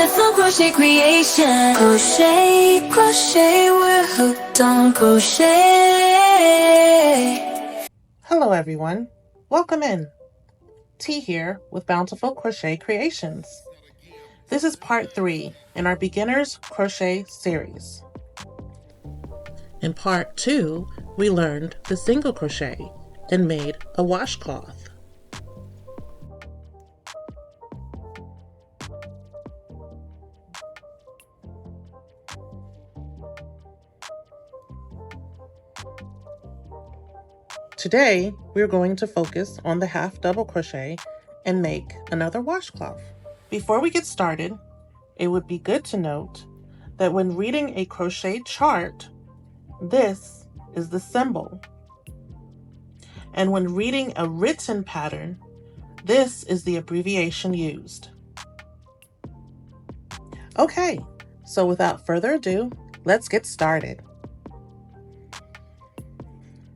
Bountiful crochet creation. Crochet, crochet, we're hooked on crochet. Hello everyone, welcome in. T here with Bountiful Crochet Creations. This is part 3 in our Beginners Crochet Series. In part 2, we learned the single crochet and made a washcloth. Today, we're going to focus on the half double crochet and make another washcloth. Before we get started, it would be good to note that when reading a crochet chart, this is the symbol. And when reading a written pattern, this is the abbreviation used. Okay, so without further ado, let's get started.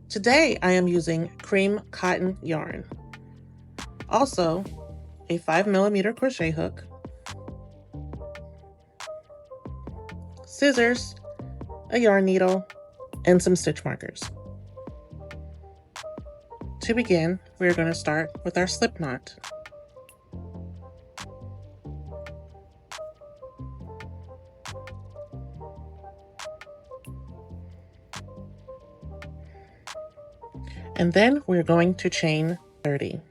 Today I am using cream cotton yarn. Also, a 5mm crochet hook, scissors, a yarn needle, and some stitch markers. To begin, we are going to start with our slip knot. And then we're going to chain 30.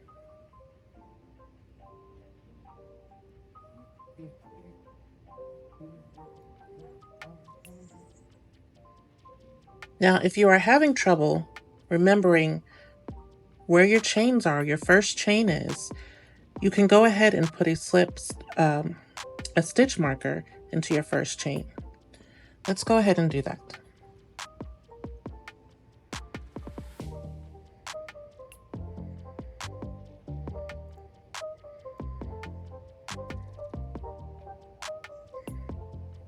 Now, if you are having trouble remembering where your chains are, your first chain is, you can go ahead and put a stitch marker into your first chain. Let's go ahead and do that.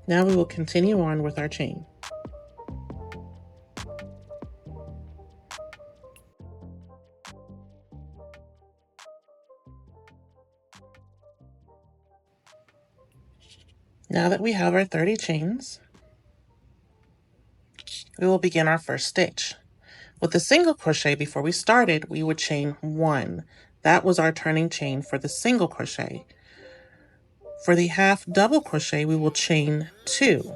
Now we will continue on with our chain. Now that we have our 30 chains, we will begin our first stitch. With the single crochet, before we started, we would chain 1. That was our turning chain for the single crochet. For the half double crochet, we will chain 2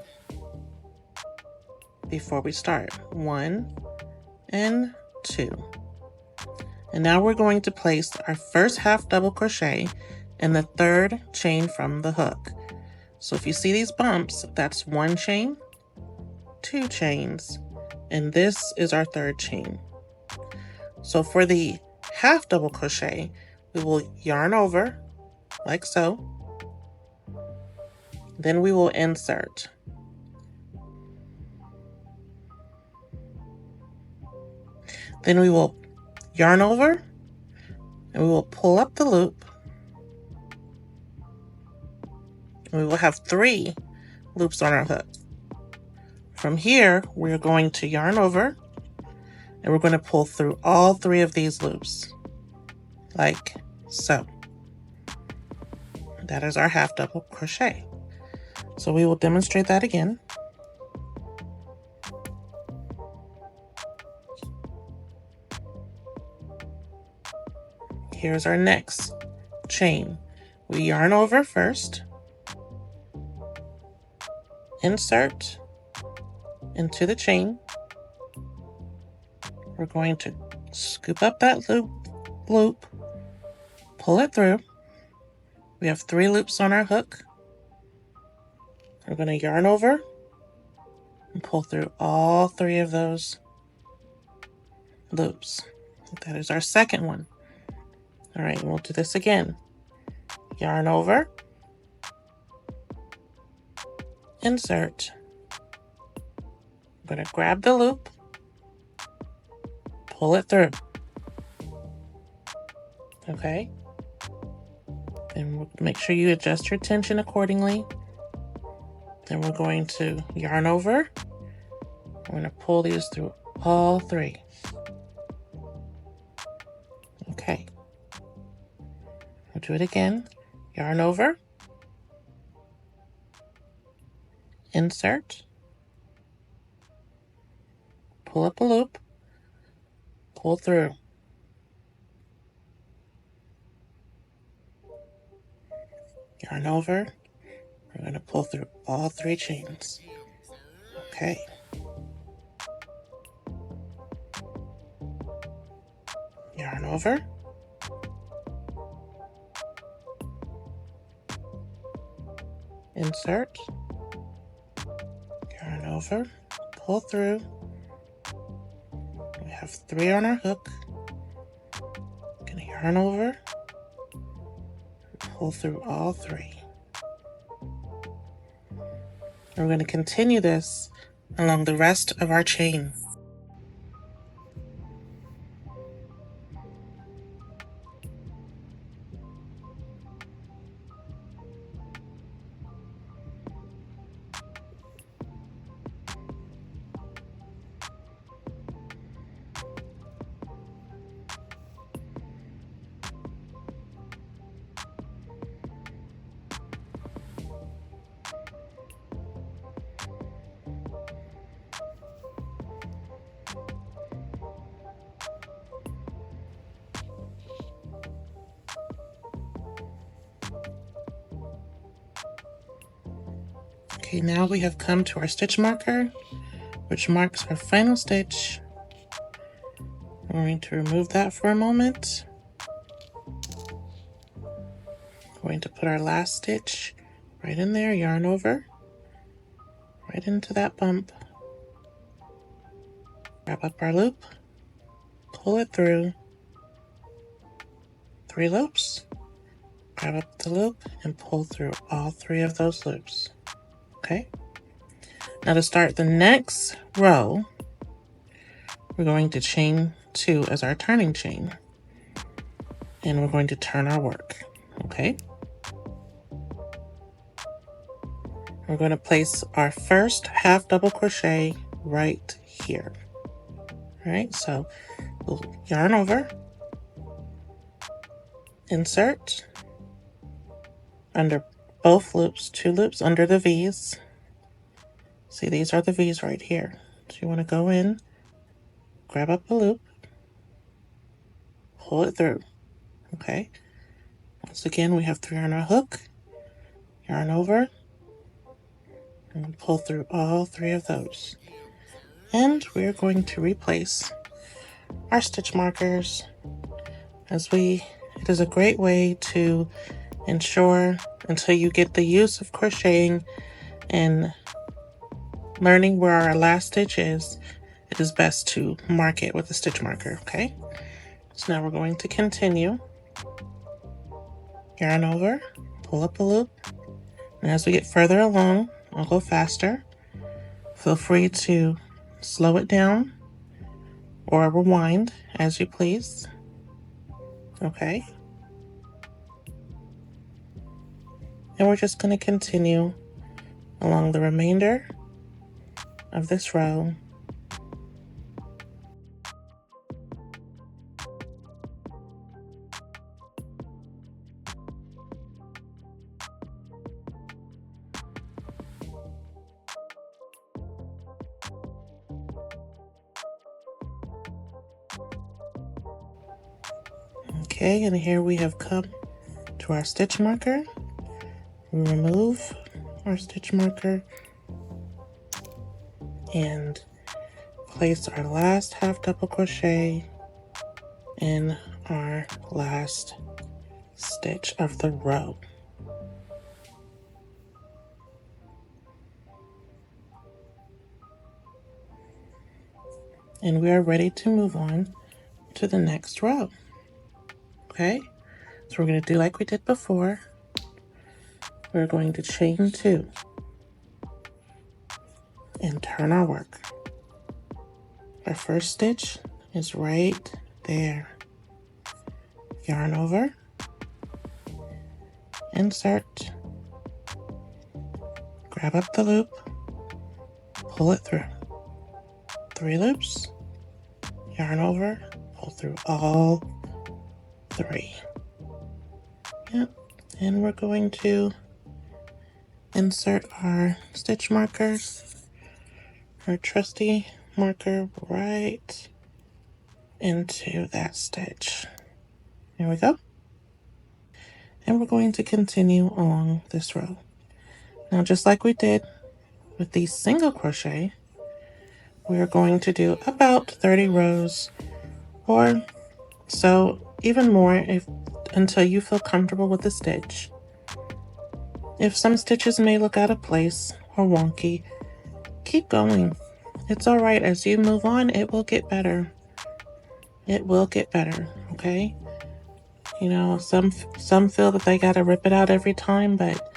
before we start. 1 and 2. And now we're going to place our first half double crochet in the third chain from the hook. So if you see these bumps, that's 1 chain, 2 chains, and this is our third chain. So for the half double crochet, we will yarn over like so. Then we will insert. Then we will yarn over and we will pull up the loop. And we will have 3 loops on our hook. From here, we're going to yarn over and we're going to pull through all 3 of these loops, like so. That is our half double crochet. So we will demonstrate that again. Here's our next chain. We yarn over first, insert into the chain. We're going to scoop up that loop, pull it through. We have 3 loops on our hook. We're going to yarn over and pull through all 3 of those loops. That is our second one. All right, we'll do this again. Yarn over, insert. I'm going to grab the loop, pull it through. Okay? And we'll make sure you adjust your tension accordingly. Then we're going to yarn over. We're going to pull these through all 3. Okay. We'll do it again. Yarn over. insert, pull up a loop, pull through. Yarn over. We're going to pull through all 3 chains. Okay. Yarn over. Insert. Yarn over. Pull through. We have 3 on our hook. Gonna yarn over. Pull through all 3. We're going to continue this along the rest of our chain. Okay, now we have come to our stitch marker, which marks our final stitch. I'm going to remove that for a moment. I'm going to put our last stitch right in there, yarn over, right into that bump. Wrap up our loop, pull it through, 3 loops, grab up the loop, and pull through all 3 of those loops. Okay? Now to start the next row, we're going to chain 2 as our turning chain. And we're going to turn our work. Okay? We're going to place our first half double crochet right here. All right, so we'll yarn over, insert, under both loops, 2 loops under the V's. See, these are the V's right here. So you want to go in, grab up a loop, pull it through. Okay? Once again, we have 3 on our hook, yarn over, and pull through all 3 of those. And we're going to replace our stitch markers it is a great way to ensure until you get the use of crocheting and learning where our last stitch is, it is best to mark it with a stitch marker, okay? So now we're going to continue. Yarn over, pull up a loop, and as we get further along, I'll go faster. Feel free to slow it down or rewind as you please. Okay. And we're just going to continue along the remainder of this row. Okay, and here we have come to our stitch marker. We remove our stitch marker and place our last half double crochet in our last stitch of the row. And we are ready to move on to the next row. Okay, so we're going to do like we did before. We're going to chain 2 and turn our work. Our first stitch is right there. Yarn over, insert, grab up the loop, pull it through. 3 loops, yarn over, pull through all 3. Yep, and we're going to insert our stitch marker, our trusty marker, right into that stitch. There we go. And we're going to continue along this row. Now, just like we did with the single crochet, we're going to do about 30 rows or so, even more, until you feel comfortable with the stitch. If some stitches may look out of place or wonky, keep going. It's all right. As you move on, it will get better. It will get better, okay? You know, some feel that they gotta rip it out every time, but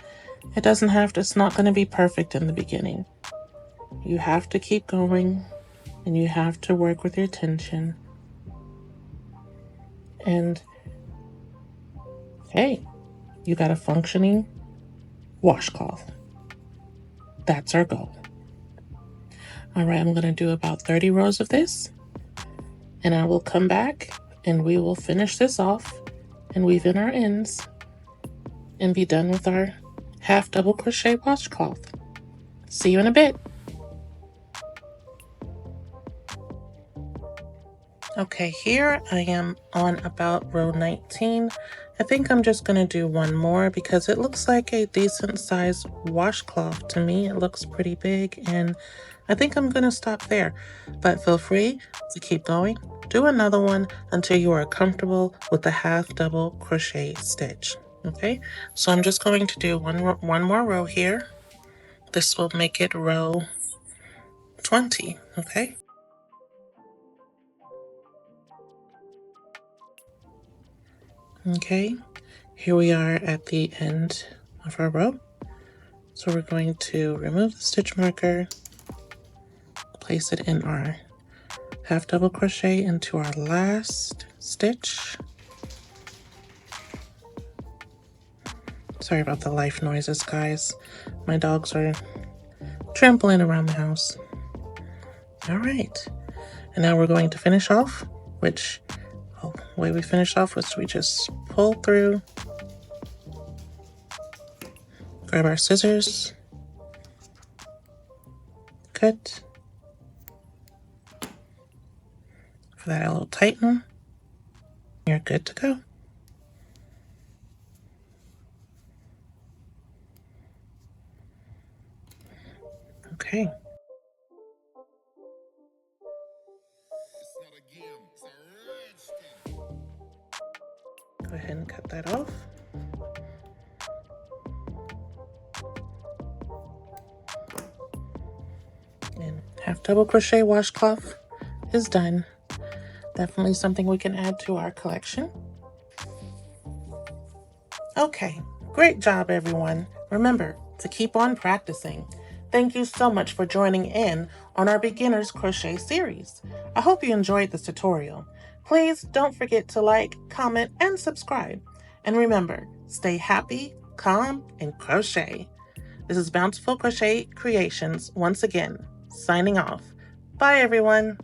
it doesn't have to. It's not going to be perfect in the beginning. You have to keep going, and you have to work with your tension. And hey, you got a functioning washcloth. That's our goal. All right, I'm going to do about 30 rows of this, and I will come back and we will finish this off and weave in our ends and be done with our half double crochet washcloth. See you in a bit. Okay, here I am on about row 19. I think I'm just going to do one more because it looks like a decent size washcloth to me. It looks pretty big, and I think I'm going to stop there. But feel free to keep going. Do another one until you are comfortable with the half double crochet stitch. Okay, so I'm just going to do one more row here. This will make it row 20, okay? Okay, here we are at the end of our row. So we're going to remove the stitch marker, place it in our half double crochet into our last stitch. Sorry about the life noises, guys. My dogs are trampling around the house. All right, and now we're going to finish off, which the way we finish off was we just pull through, grab our scissors, cut for that little tighten. You're good to go. Okay. Go ahead and cut that off. And half double crochet washcloth is done. Definitely something we can add to our collection. Okay, great job everyone. Remember to keep on practicing. Thank you so much for joining in on our Beginners Crochet Series. I hope you enjoyed this tutorial. Please don't forget to like, comment, and subscribe. And remember, stay happy, calm, and crochet. This is Bountiful Crochet Creations once again, signing off. Bye everyone.